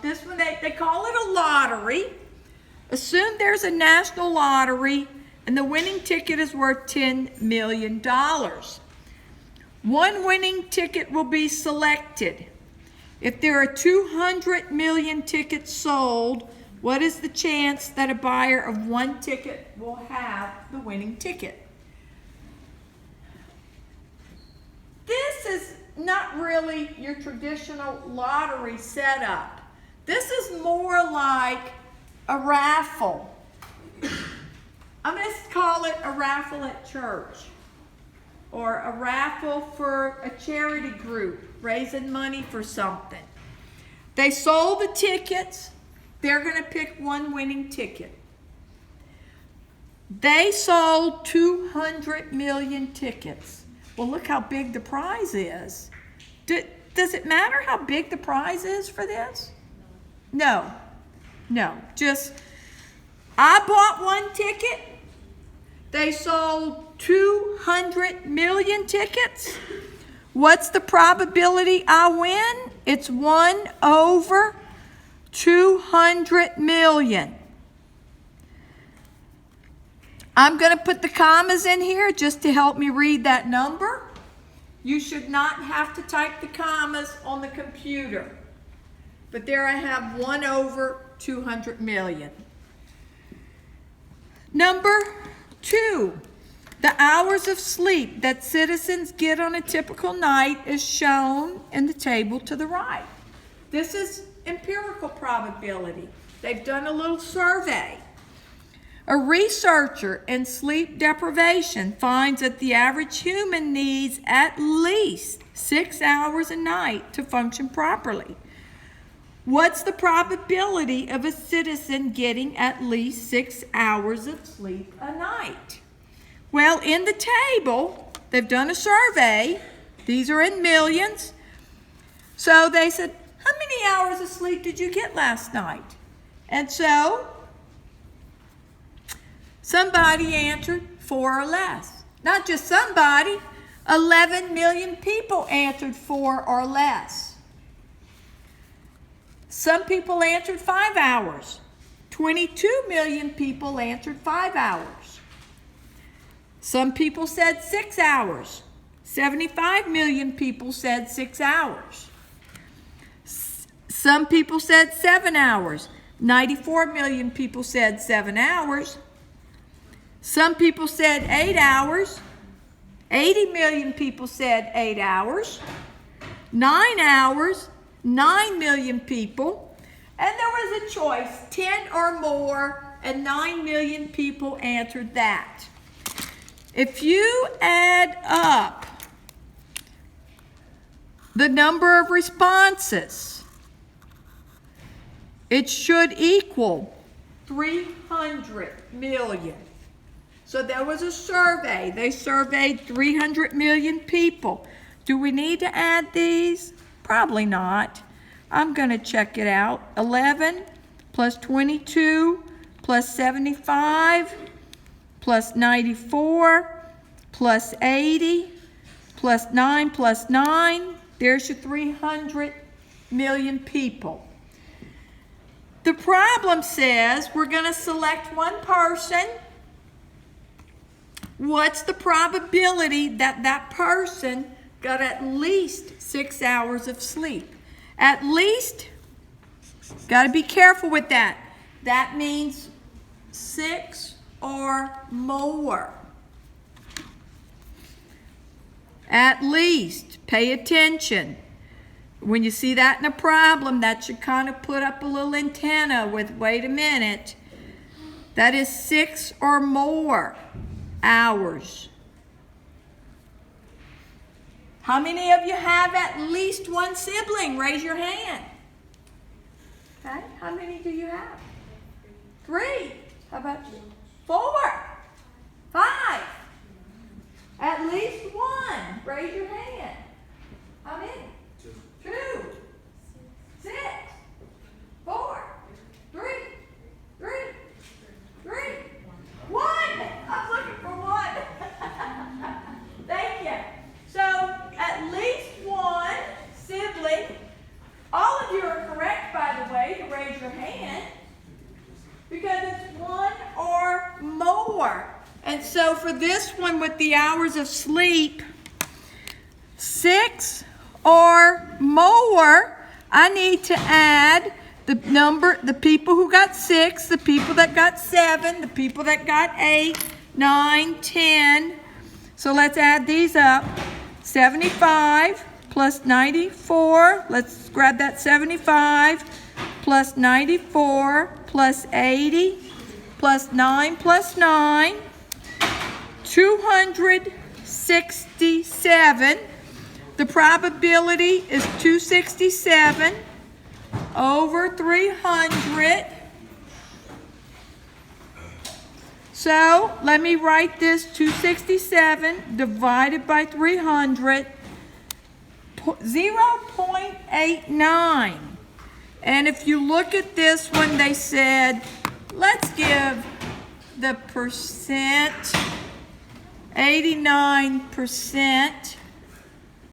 This one, they call it a lottery. Assume there's a national lottery and the winning ticket is worth $10 million. One winning ticket will be selected. If there are 200 million tickets sold, what is the chance that a buyer of one ticket will have the winning ticket? This is not really your traditional lottery setup. This is more like a raffle. I'm going to call it a raffle at church, or a raffle for a charity group raising money for something. They sold the tickets. They're going to pick one winning ticket. They sold 200 million tickets. Well, look how big the prize is. Does it matter how big the prize is for this? No. Just, I bought one ticket. They sold 200 million tickets. What's the probability I win? It's 1 over 200 million. I'm going to put the commas in here just to help me read that number. You should not have to type the commas on the computer. But there I have 1 over 200 million. Number 2, the hours of sleep that citizens get on a typical night is shown in the table to the right. This is empirical probability. They've done a little survey. A researcher in sleep deprivation finds that the average human needs at least 6 hours a night to function properly. What's the probability of a citizen getting at least 6 hours of sleep a night? Well, in the table, they've done a survey. These are in millions. So they said, how many hours of sleep did you get last night? And so somebody answered 4 or less. Not just somebody, 11 million people answered 4 or less. Some people answered 5 hours. 22 million people answered 5 hours. Some people said 6 hours. 75 million people said 6 hours. Some people said 7 hours. 94 million people said 7 hours. Some people said 8 hours. 80 million people said 8 hours. 9 hours. 9 million people. And there was a choice, 10 or more, and 9 million people answered that. If you add up the number of responses, it should equal 300 million. So there was a survey. They surveyed 300 million people. Do we need to add these? Probably not. I'm going to check it out. 11 plus 22 plus 75 plus 94 plus 80 plus 9. There's your 300 million people. The problem says we're going to select one person. What's the probability that that person got at least 6 hours of sleep? At least, got to be careful with that. That means 6 or more. At least, pay attention. When you see that in a problem, that should kind of put up a little antenna with, wait a minute. That is 6 or more hours. How many of you have at least one sibling? Raise your hand. Okay, how many do you have? 3. How about you? 4. 5. At least 1. Raise your hand. How many? 2. 6. 4. 3. 1. I'm looking for 1. Thank you. So, at least 1 sibling. All of you are correct, by the more. And so for this one with the hours of sleep, 6 or more, I need to add the number, the people who got 6, the people that got 7, the people that got 8, 9, 10. So let's add these up. 75 plus 94. Let's grab that 75 plus 94 plus 80 plus 9 plus 9. 267. The probability is 267 over 300. So let me write this: 267 divided by 300, 0.89. And if you look at this one, they said, let's give the percent 89%.